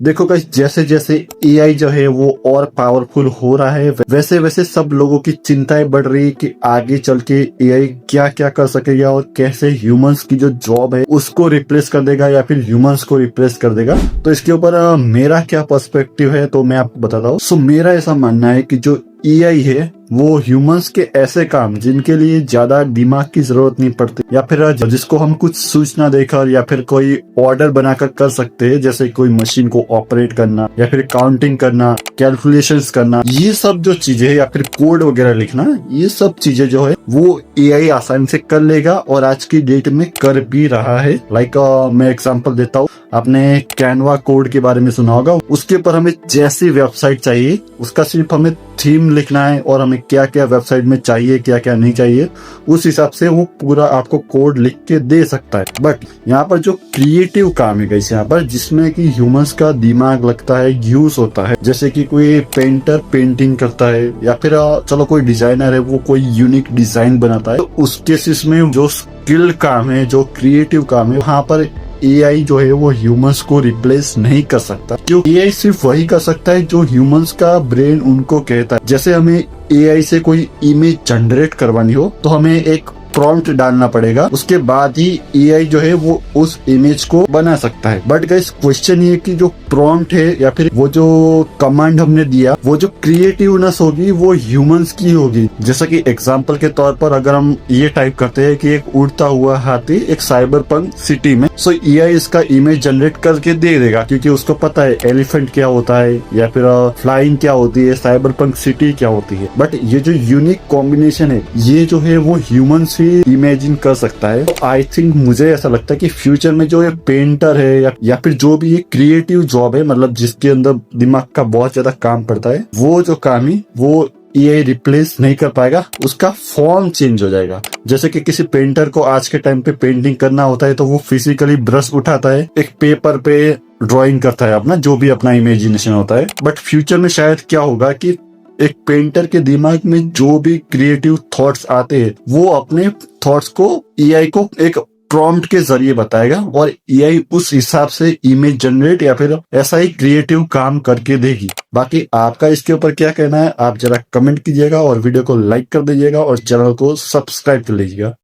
देखो गाइस, जैसे जैसे एआई जो है वो और पावरफुल हो रहा है, वैसे वैसे सब लोगों की चिंताएं बढ़ रही है कि आगे चल के एआई क्या क्या कर सकेगा और कैसे ह्यूमंस की जो जॉब है उसको रिप्लेस कर देगा या फिर ह्यूमंस को रिप्लेस कर देगा। तो इसके ऊपर मेरा क्या पर्सपेक्टिव है तो मैं आपको बताता हूँ। सो मेरा ऐसा मानना है कि जो एआई है वो ह्यूमंस के ऐसे काम जिनके लिए ज्यादा दिमाग की जरूरत नहीं पड़ती या फिर जिसको हम कुछ सूचना देकर या फिर कोई ऑर्डर बनाकर कर सकते हैं, जैसे कोई मशीन को ऑपरेट करना या फिर काउंटिंग करना, कैलकुलेशंस करना, ये सब जो चीजें या फिर कोड वगैरह लिखना, ये सब चीजें जो है वो एआई आसानी से कर लेगा और आज की डेट में कर भी रहा है। लाइक मैं एग्जांपल देता हूँ, आपने कैनवा कोड के बारे में सुना होगा। उसके ऊपर हमें जैसी वेबसाइट चाहिए, उसका सिर्फ हमें थीम लिखना है और हमें क्या क्या वेबसाइट में चाहिए क्या क्या नहीं चाहिए, उस हिसाब से वो पूरा आपको कोड लिख के दे सकता है। बट यहाँ पर जो क्रिएटिव काम है गाइस, यहाँ पर जिसमें कि ह्यूमंस का दिमाग लगता है, यूज होता है, जैसे कि कोई पेंटर पेंटिंग करता है या फिर चलो कोई डिजाइनर है वो कोई यूनिक डिजाइन बनाता है, तो उस केसेस में जो स्किल काम है, जो क्रिएटिव काम है, वहाँ पर एआई जो है वो ह्यूमंस को रिप्लेस नहीं कर सकता, क्योंकि एआई सिर्फ वही कर सकता है जो ह्यूमंस का ब्रेन उनको कहता है। जैसे हमें एआई से कोई इमेज जनरेट करवानी हो तो हमें एक प्रॉम्प्ट डालना पड़ेगा, उसके बाद ही एआई जो है वो उस इमेज को बना सकता है। बट गाइस क्वेश्चन ये कि जो प्रॉम्प्ट है या फिर वो जो कमांड हमने दिया, वो जो क्रिएटिवनेस होगी वो ह्यूमंस की होगी। जैसा कि एग्जांपल के तौर पर अगर हम ये टाइप करते हैं कि एक उड़ता हुआ हाथी एक साइबरपंक सिटी में, सो एआई इसका इमेज जनरेट करके दे देगा, क्योंकि उसको पता है एलिफेंट क्या होता है या फिर फ्लाइंग क्या होती है, साइबरपंक सिटी क्या होती है। बट ये जो यूनिक कॉम्बिनेशन है ये जो है वो ह्यूमंस इमेजिन कर सकता है। तो आई थिंक मुझे ऐसा लगता है कि फ्यूचर में जो ये पेंटर है या फिर जो भी ये क्रिएटिव जॉब है, मतलब जिसके अंदर दिमाग का बहुत ज्यादा काम पड़ता है, वो जो काम है वो एआई रिप्लेस नहीं कर पाएगा, उसका फॉर्म चेंज हो जाएगा। जैसे कि किसी पेंटर को आज के टाइम पे पेंटिंग करना होता है तो वो फिजिकली ब्रश उठाता है, एक पेपर पे ड्राइंग करता है अपना जो भी अपना इमेजिनेशन होता है। बट फ्यूचर में शायद क्या होगा कि एक पेंटर के दिमाग में जो भी क्रिएटिव थॉट्स आते हैं वो अपने थॉट्स को एआई को एक प्रॉम्प्ट के जरिए बताएगा और एआई उस हिसाब से इमेज जनरेट या फिर ऐसा ही क्रिएटिव काम करके देगी। बाकी आपका इसके ऊपर क्या कहना है आप जरा कमेंट कीजिएगा और वीडियो को लाइक कर दीजिएगा और चैनल को सब्सक्राइब कर लीजिएगा।